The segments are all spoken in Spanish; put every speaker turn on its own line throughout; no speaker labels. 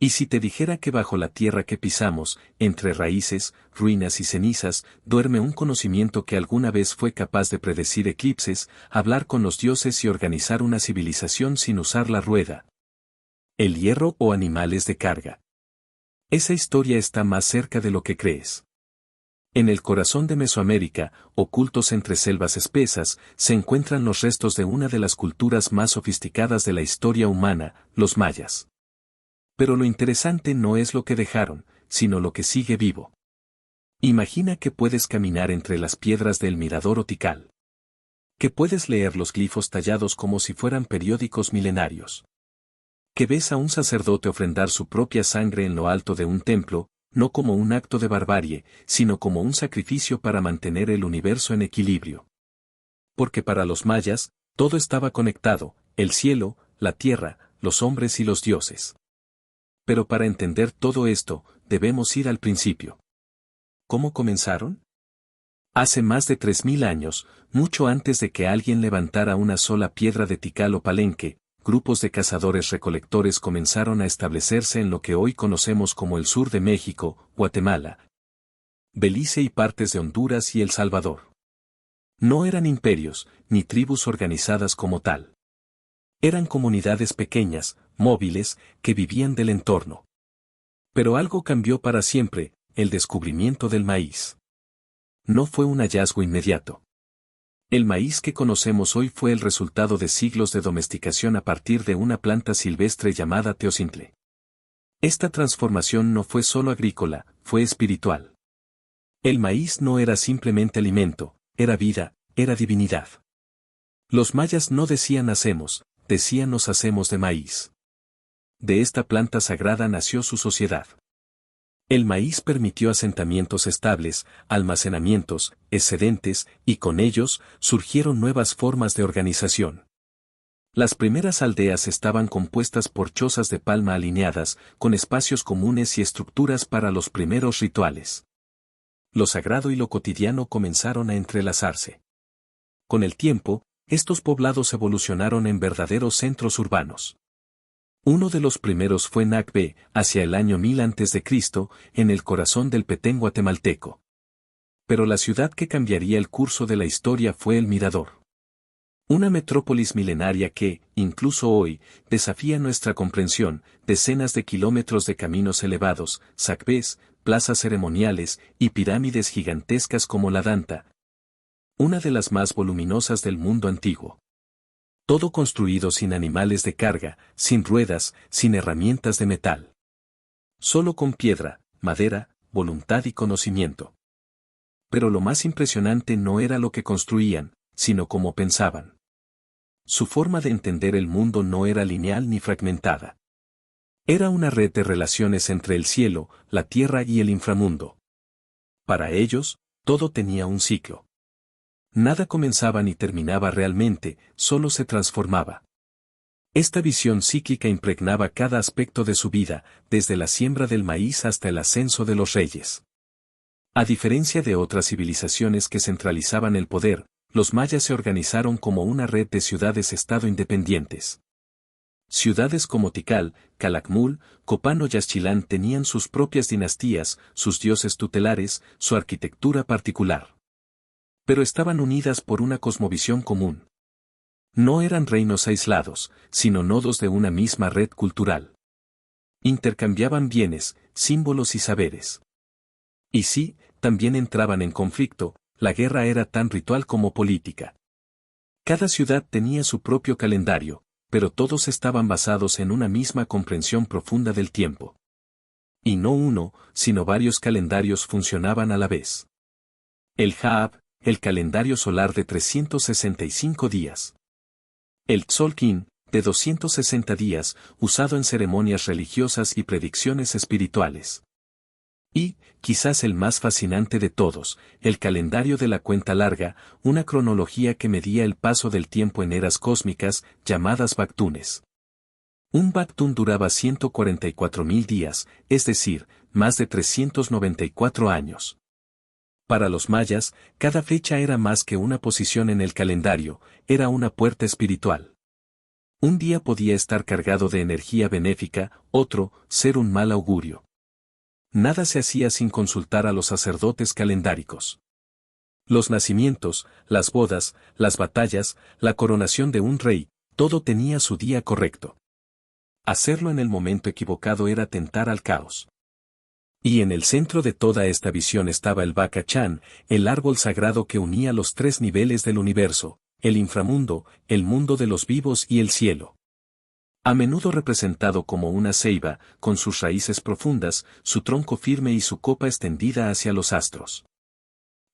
Y si te dijera que bajo la tierra que pisamos, entre raíces, ruinas y cenizas, duerme un conocimiento que alguna vez fue capaz de predecir eclipses, hablar con los dioses y organizar una civilización sin usar la rueda, el hierro o animales de carga. Esa historia está más cerca de lo que crees. En el corazón de Mesoamérica, ocultos entre selvas espesas, se encuentran los restos de una de las culturas más sofisticadas de la historia humana, los mayas. Pero lo interesante no es lo que dejaron, sino lo que sigue vivo. Imagina que puedes caminar entre las piedras del Mirador o Tikal. Que puedes leer los glifos tallados como si fueran periódicos milenarios. Que ves a un sacerdote ofrendar su propia sangre en lo alto de un templo, no como un acto de barbarie, sino como un sacrificio para mantener el universo en equilibrio. Porque para los mayas, todo estaba conectado, el cielo, la tierra, los hombres y los dioses. Pero para entender todo esto, debemos ir al principio. ¿Cómo comenzaron? Hace más de 3000 años, mucho antes de que alguien levantara una sola piedra de Tikal o Palenque, grupos de cazadores-recolectores comenzaron a establecerse en lo que hoy conocemos como el sur de México, Guatemala, Belice y partes de Honduras y El Salvador. No eran imperios, ni tribus organizadas como tal. Eran comunidades pequeñas, móviles, que vivían del entorno. Pero algo cambió para siempre, el descubrimiento del maíz. No fue un hallazgo inmediato. El maíz que conocemos hoy fue el resultado de siglos de domesticación a partir de una planta silvestre llamada teocintle. Esta transformación no fue solo agrícola, fue espiritual. El maíz no era simplemente alimento, era vida, era divinidad. Los mayas no decían nacemos, decían nos hacemos de maíz. De esta planta sagrada nació su sociedad. El maíz permitió asentamientos estables, almacenamientos, excedentes, y con ellos surgieron nuevas formas de organización. Las primeras aldeas estaban compuestas por chozas de palma alineadas, con espacios comunes y estructuras para los primeros rituales. Lo sagrado y lo cotidiano comenzaron a entrelazarse. Con el tiempo, estos poblados evolucionaron en verdaderos centros urbanos. Uno de los primeros fue Nacbe, hacia el año 1000 a.C., en el corazón del Petén guatemalteco. Pero la ciudad que cambiaría el curso de la historia fue el Mirador. Una metrópolis milenaria que, incluso hoy, desafía nuestra comprensión, decenas de kilómetros de caminos elevados, zacbés, plazas ceremoniales y pirámides gigantescas como la Danta, una de las más voluminosas del mundo antiguo. Todo construido sin animales de carga, sin ruedas, sin herramientas de metal. Solo con piedra, madera, voluntad y conocimiento. Pero lo más impresionante no era lo que construían, sino cómo pensaban. Su forma de entender el mundo no era lineal ni fragmentada. Era una red de relaciones entre el cielo, la tierra y el inframundo. Para ellos, todo tenía un ciclo. Nada comenzaba ni terminaba realmente, solo se transformaba. Esta visión cíclica impregnaba cada aspecto de su vida, desde la siembra del maíz hasta el ascenso de los reyes. A diferencia de otras civilizaciones que centralizaban el poder, los mayas se organizaron como una red de ciudades-estado independientes. Ciudades como Tikal, Calakmul, Copán o Yaxchilán tenían sus propias dinastías, sus dioses tutelares, su arquitectura particular. Pero estaban unidas por una cosmovisión común. No eran reinos aislados, sino nodos de una misma red cultural. Intercambiaban bienes, símbolos y saberes. Y sí, también entraban en conflicto, la guerra era tan ritual como política. Cada ciudad tenía su propio calendario, pero todos estaban basados en una misma comprensión profunda del tiempo. Y no uno, sino varios calendarios funcionaban a la vez. El Jaab, el calendario solar de 365 días. El Tzolk'in, de 260 días, usado en ceremonias religiosas y predicciones espirituales. Y, quizás el más fascinante de todos, el calendario de la cuenta larga, una cronología que medía el paso del tiempo en eras cósmicas, llamadas Baktunes. Un Baktun duraba 144.000 días, es decir, más de 394 años. Para los mayas, cada fecha era más que una posición en el calendario, era una puerta espiritual. Un día podía estar cargado de energía benéfica, otro, ser un mal augurio. Nada se hacía sin consultar a los sacerdotes calendáricos. Los nacimientos, las bodas, las batallas, la coronación de un rey, todo tenía su día correcto. Hacerlo en el momento equivocado era tentar al caos. Y en el centro de toda esta visión estaba el Baka-chan, el árbol sagrado que unía los tres niveles del universo, el inframundo, el mundo de los vivos y el cielo. A menudo representado como una ceiba, con sus raíces profundas, su tronco firme y su copa extendida hacia los astros.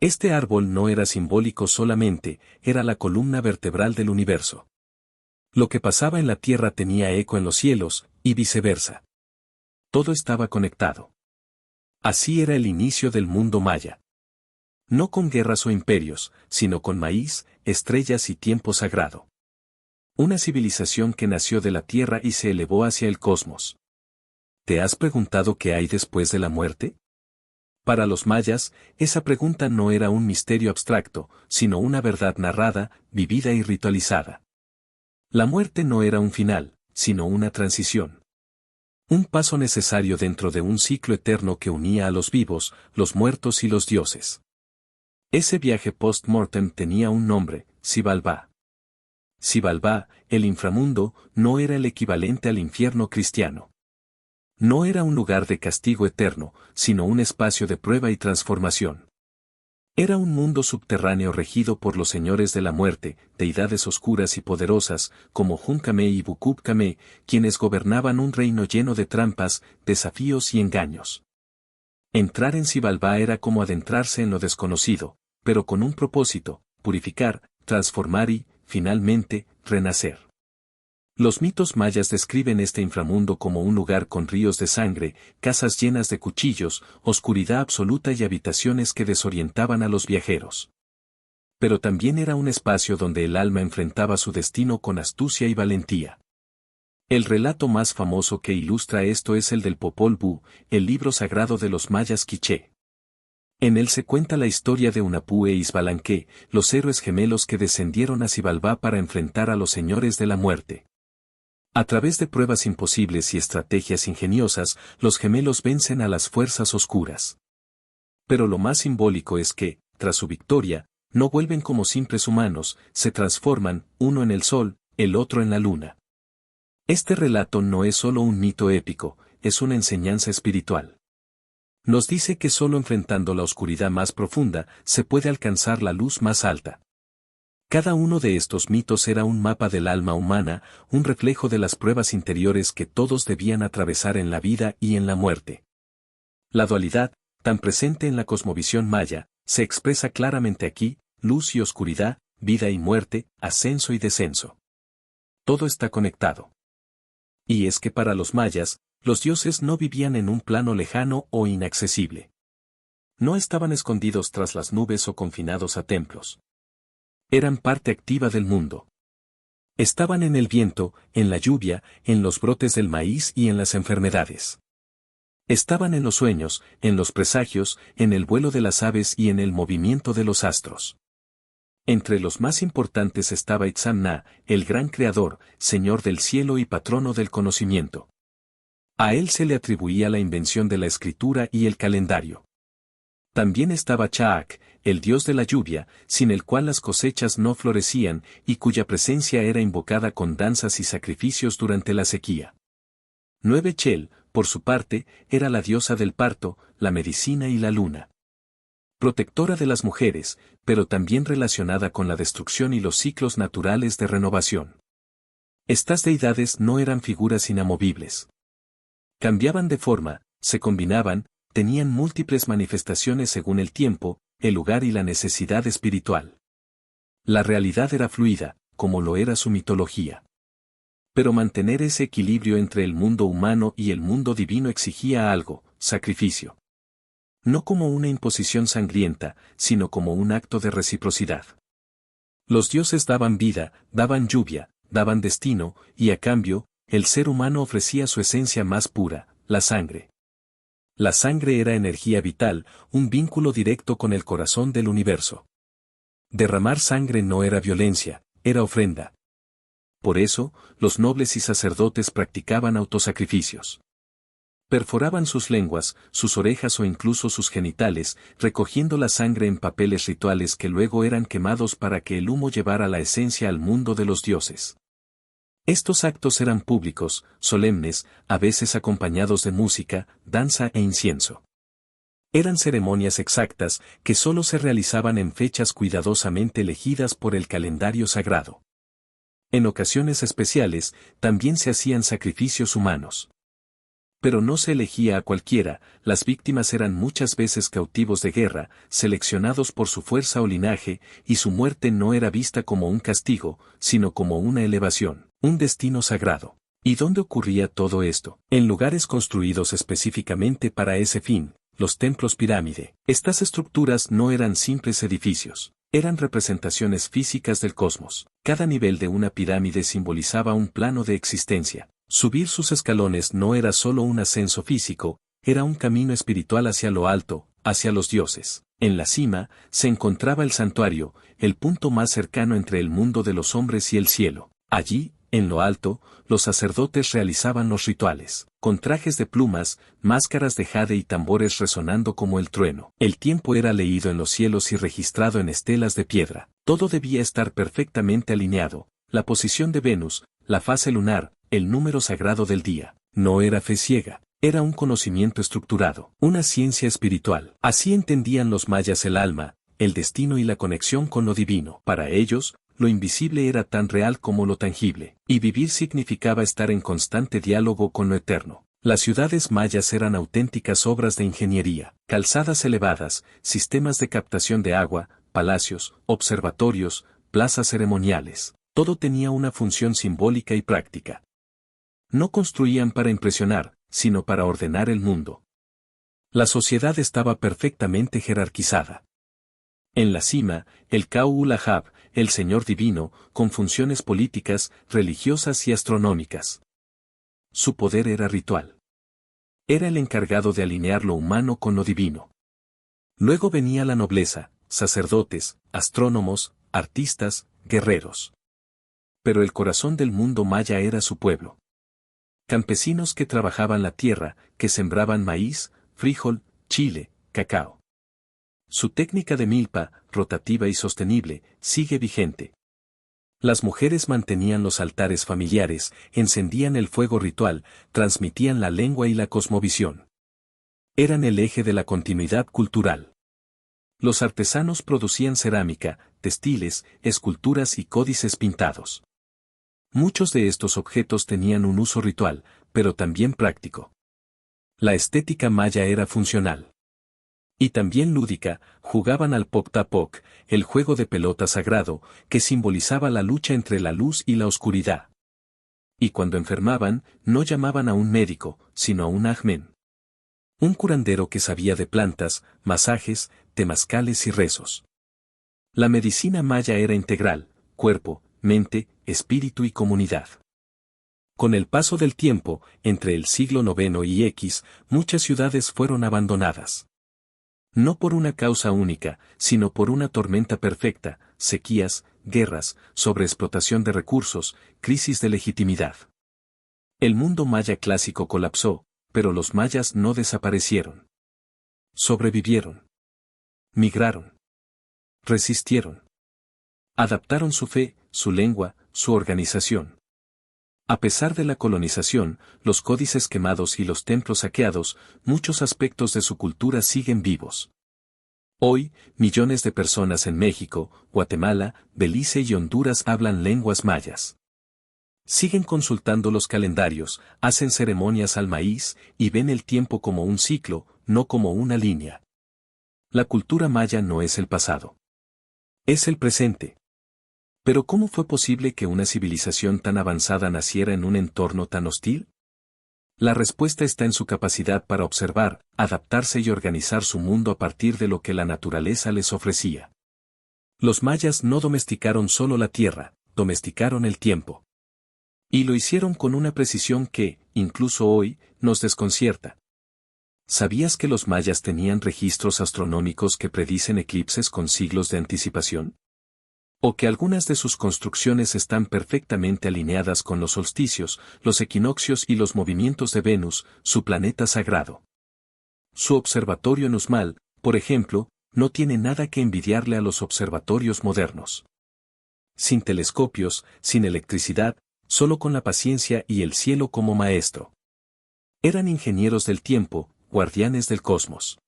Este árbol no era simbólico solamente, era la columna vertebral del universo. Lo que pasaba en la tierra tenía eco en los cielos, y viceversa. Todo estaba conectado. Así era el inicio del mundo maya. No con guerras o imperios, sino con maíz, estrellas y tiempo sagrado. Una civilización que nació de la tierra y se elevó hacia el cosmos. ¿Te has preguntado qué hay después de la muerte? Para los mayas, esa pregunta no era un misterio abstracto, sino una verdad narrada, vivida y ritualizada. La muerte no era un final, sino una transición. Un paso necesario dentro de un ciclo eterno que unía a los vivos, los muertos y los dioses. Ese viaje post-mortem tenía un nombre, Xibalbá. Xibalbá, el inframundo, no era el equivalente al infierno cristiano. No era un lugar de castigo eterno, sino un espacio de prueba y transformación. Era un mundo subterráneo regido por los señores de la muerte, deidades oscuras y poderosas, como Hun-Kame y Bukub-Kame, quienes gobernaban un reino lleno de trampas, desafíos y engaños. Entrar en Xibalbá era como adentrarse en lo desconocido, pero con un propósito: purificar, transformar y, finalmente, renacer. Los mitos mayas describen este inframundo como un lugar con ríos de sangre, casas llenas de cuchillos, oscuridad absoluta y habitaciones que desorientaban a los viajeros. Pero también era un espacio donde el alma enfrentaba su destino con astucia y valentía. El relato más famoso que ilustra esto es el del Popol Vuh, el libro sagrado de los mayas quiché. En él se cuenta la historia de Hunahpu e Izbalanque, los héroes gemelos que descendieron a Xibalbá para enfrentar a los señores de la muerte. A través de pruebas imposibles y estrategias ingeniosas, los gemelos vencen a las fuerzas oscuras. Pero lo más simbólico es que, tras su victoria, no vuelven como simples humanos, se transforman, uno en el sol, el otro en la luna. Este relato no es solo un mito épico, es una enseñanza espiritual. Nos dice que solo enfrentando la oscuridad más profunda, se puede alcanzar la luz más alta. Cada uno de estos mitos era un mapa del alma humana, un reflejo de las pruebas interiores que todos debían atravesar en la vida y en la muerte. La dualidad, tan presente en la cosmovisión maya, se expresa claramente aquí: luz y oscuridad, vida y muerte, ascenso y descenso. Todo está conectado. Y es que para los mayas, los dioses no vivían en un plano lejano o inaccesible. No estaban escondidos tras las nubes o confinados a templos. Eran parte activa del mundo. Estaban en el viento, en la lluvia, en los brotes del maíz y en las enfermedades. Estaban en los sueños, en los presagios, en el vuelo de las aves y en el movimiento de los astros. Entre los más importantes estaba Itzamna, el gran creador, señor del cielo y patrono del conocimiento. A él se le atribuía la invención de la escritura y el calendario. También estaba Chaak, el dios de la lluvia, sin el cual las cosechas no florecían y cuya presencia era invocada con danzas y sacrificios durante la sequía. Nueve Chel, por su parte, era la diosa del parto, la medicina y la luna. Protectora de las mujeres, pero también relacionada con la destrucción y los ciclos naturales de renovación. Estas deidades no eran figuras inamovibles. Cambiaban de forma, se combinaban, tenían múltiples manifestaciones según el tiempo, el lugar y la necesidad espiritual. La realidad era fluida, como lo era su mitología. Pero mantener ese equilibrio entre el mundo humano y el mundo divino exigía algo: sacrificio. No como una imposición sangrienta, sino como un acto de reciprocidad. Los dioses daban vida, daban lluvia, daban destino, y a cambio, el ser humano ofrecía su esencia más pura, la sangre. La sangre era energía vital, un vínculo directo con el corazón del universo. Derramar sangre no era violencia, era ofrenda. Por eso, los nobles y sacerdotes practicaban autosacrificios. Perforaban sus lenguas, sus orejas o incluso sus genitales, recogiendo la sangre en papeles rituales que luego eran quemados para que el humo llevara la esencia al mundo de los dioses. Estos actos eran públicos, solemnes, a veces acompañados de música, danza e incienso. Eran ceremonias exactas que solo se realizaban en fechas cuidadosamente elegidas por el calendario sagrado. En ocasiones especiales, también se hacían sacrificios humanos. Pero no se elegía a cualquiera, las víctimas eran muchas veces cautivos de guerra, seleccionados por su fuerza o linaje, y su muerte no era vista como un castigo, sino como una elevación, un destino sagrado. ¿Y dónde ocurría todo esto? En lugares construidos específicamente para ese fin, los templos pirámide. Estas estructuras no eran simples edificios, eran representaciones físicas del cosmos. Cada nivel de una pirámide simbolizaba un plano de existencia. Subir sus escalones no era solo un ascenso físico, era un camino espiritual hacia lo alto, hacia los dioses. En la cima, se encontraba el santuario, el punto más cercano entre el mundo de los hombres y el cielo. Allí, en lo alto, los sacerdotes realizaban los rituales, con trajes de plumas, máscaras de jade y tambores resonando como el trueno. El tiempo era leído en los cielos y registrado en estelas de piedra. Todo debía estar perfectamente alineado, la posición de Venus, la fase lunar, el número sagrado del día. No era fe ciega, era un conocimiento estructurado, una ciencia espiritual. Así entendían los mayas el alma, el destino y la conexión con lo divino. Para ellos, lo invisible era tan real como lo tangible, y vivir significaba estar en constante diálogo con lo eterno. Las ciudades mayas eran auténticas obras de ingeniería, calzadas elevadas, sistemas de captación de agua, palacios, observatorios, plazas ceremoniales. Todo tenía una función simbólica y práctica. No construían para impresionar, sino para ordenar el mundo. La sociedad estaba perfectamente jerarquizada. En la cima, el Kau-Ul-Ahab, el Señor Divino, con funciones políticas, religiosas y astronómicas. Su poder era ritual. Era el encargado de alinear lo humano con lo divino. Luego venía la nobleza, sacerdotes, astrónomos, artistas, guerreros. Pero el corazón del mundo maya era su pueblo. Campesinos que trabajaban la tierra, que sembraban maíz, frijol, chile, cacao. Su técnica de milpa, rotativa y sostenible, sigue vigente. Las mujeres mantenían los altares familiares, encendían el fuego ritual, transmitían la lengua y la cosmovisión. Eran el eje de la continuidad cultural. Los artesanos producían cerámica, textiles, esculturas y códices pintados. Muchos de estos objetos tenían un uso ritual, pero también práctico. La estética maya era funcional. Y también lúdica, jugaban al poc-tapoc, el juego de pelota sagrado, que simbolizaba la lucha entre la luz y la oscuridad. Y cuando enfermaban, no llamaban a un médico, sino a un ajmen. Un curandero que sabía de plantas, masajes, temazcales y rezos. La medicina maya era integral, cuerpo, mente, espíritu y comunidad. Con el paso del tiempo, entre el siglo IX y X, muchas ciudades fueron abandonadas. No por una causa única, sino por una tormenta perfecta, sequías, guerras, sobreexplotación de recursos, crisis de legitimidad. El mundo maya clásico colapsó, pero los mayas no desaparecieron. Sobrevivieron. Migraron. Resistieron. Adaptaron su fe, su lengua, su organización. A pesar de la colonización, los códices quemados y los templos saqueados, muchos aspectos de su cultura siguen vivos. Hoy, millones de personas en México, Guatemala, Belice y Honduras hablan lenguas mayas. Siguen consultando los calendarios, hacen ceremonias al maíz y ven el tiempo como un ciclo, no como una línea. La cultura maya no es el pasado. Es el presente. Pero ¿cómo fue posible que una civilización tan avanzada naciera en un entorno tan hostil? La respuesta está en su capacidad para observar, adaptarse y organizar su mundo a partir de lo que la naturaleza les ofrecía. Los mayas no domesticaron solo la tierra, domesticaron el tiempo. Y lo hicieron con una precisión que, incluso hoy, nos desconcierta. ¿Sabías que los mayas tenían registros astronómicos que predicen eclipses con siglos de anticipación? O que algunas de sus construcciones están perfectamente alineadas con los solsticios, los equinoccios y los movimientos de Venus, su planeta sagrado. Su observatorio en Uxmal, por ejemplo, no tiene nada que envidiarle a los observatorios modernos. Sin telescopios, sin electricidad, solo con la paciencia y el cielo como maestro. Eran ingenieros del tiempo, guardianes del cosmos.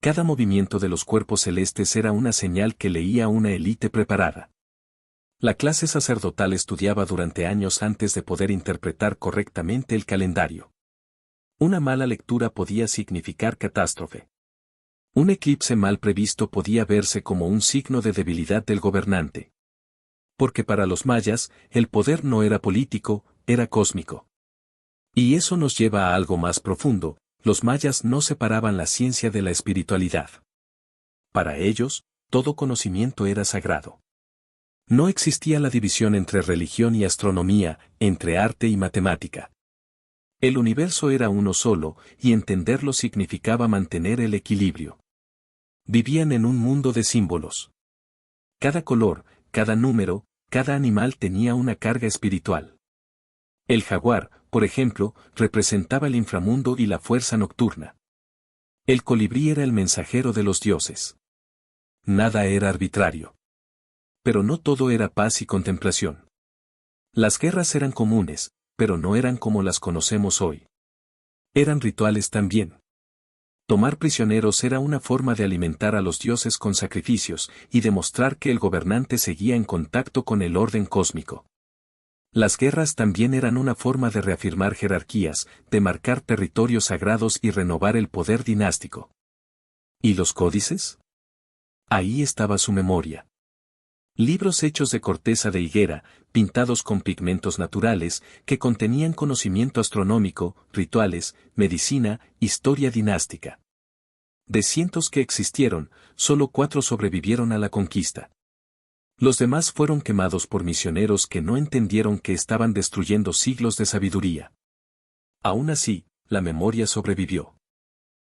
Cada movimiento de los cuerpos celestes era una señal que leía una élite preparada. La clase sacerdotal estudiaba durante años antes de poder interpretar correctamente el calendario. Una mala lectura podía significar catástrofe. Un eclipse mal previsto podía verse como un signo de debilidad del gobernante. Porque para los mayas, el poder no era político, era cósmico. Y eso nos lleva a algo más profundo. Los mayas no separaban la ciencia de la espiritualidad. Para ellos, todo conocimiento era sagrado. No existía la división entre religión y astronomía, entre arte y matemática. El universo era uno solo, y entenderlo significaba mantener el equilibrio. Vivían en un mundo de símbolos. Cada color, cada número, cada animal tenía una carga espiritual. El jaguar, por ejemplo, representaba el inframundo y la fuerza nocturna. El colibrí era el mensajero de los dioses. Nada era arbitrario. Pero no todo era paz y contemplación. Las guerras eran comunes, pero no eran como las conocemos hoy. Eran rituales también. Tomar prisioneros era una forma de alimentar a los dioses con sacrificios y demostrar que el gobernante seguía en contacto con el orden cósmico. Las guerras también eran una forma de reafirmar jerarquías, de marcar territorios sagrados y renovar el poder dinástico. ¿Y los códices? Ahí estaba su memoria. Libros hechos de corteza de higuera, pintados con pigmentos naturales, que contenían conocimiento astronómico, rituales, medicina, historia dinástica. De cientos que existieron, solo 4 sobrevivieron a la conquista. Los demás fueron quemados por misioneros que no entendieron que estaban destruyendo siglos de sabiduría. Aún así, la memoria sobrevivió.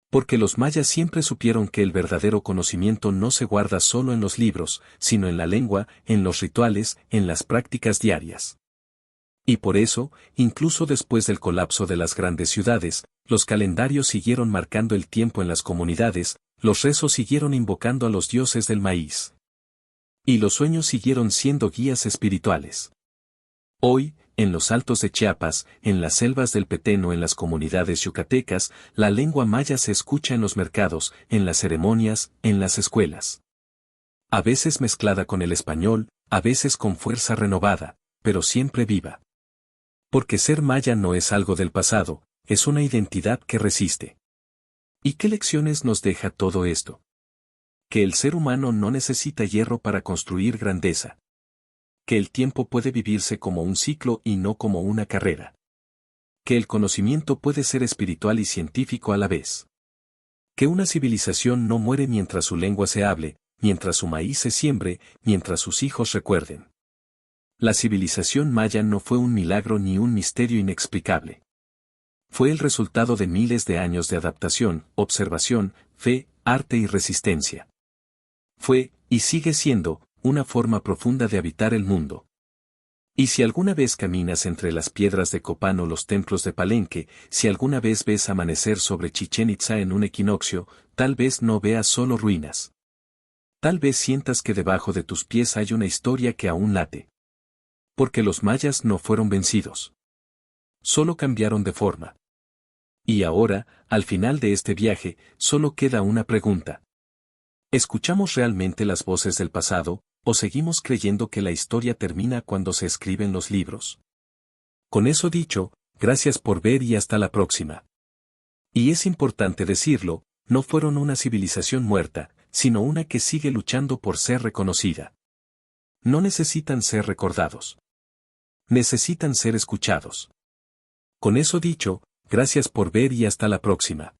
Porque los mayas siempre supieron que el verdadero conocimiento no se guarda solo en los libros, sino en la lengua, en los rituales, en las prácticas diarias. Y por eso, incluso después del colapso de las grandes ciudades, los calendarios siguieron marcando el tiempo en las comunidades, los rezos siguieron invocando a los dioses del maíz. Y los sueños siguieron siendo guías espirituales. Hoy, en los altos de Chiapas, en las selvas del Petén o en las comunidades yucatecas, la lengua maya se escucha en los mercados, en las ceremonias, en las escuelas. A veces mezclada con el español, a veces con fuerza renovada, pero siempre viva. Porque ser maya no es algo del pasado, es una identidad que resiste. ¿Y qué lecciones nos deja todo esto? Que el ser humano no necesita hierro para construir grandeza. Que el tiempo puede vivirse como un ciclo y no como una carrera. Que el conocimiento puede ser espiritual y científico a la vez. Que una civilización no muere mientras su lengua se hable, mientras su maíz se siembre, mientras sus hijos recuerden. La civilización maya no fue un milagro ni un misterio inexplicable. Fue el resultado de miles de años de adaptación, observación, fe, arte y resistencia. Fue, y sigue siendo, una forma profunda de habitar el mundo. Y si alguna vez caminas entre las piedras de Copán o los templos de Palenque, si alguna vez ves amanecer sobre Chichén Itzá en un equinoccio, tal vez no veas solo ruinas. Tal vez sientas que debajo de tus pies hay una historia que aún late. Porque los mayas no fueron vencidos. Solo cambiaron de forma. Y ahora, al final de este viaje, solo queda una pregunta. ¿Escuchamos realmente las voces del pasado, o seguimos creyendo que la historia termina cuando se escriben los libros? Con eso dicho, gracias por ver y hasta la próxima. Y es importante decirlo, no fueron una civilización muerta, sino una que sigue luchando por ser reconocida. No necesitan ser recordados. Necesitan ser escuchados. Con eso dicho, gracias por ver y hasta la próxima.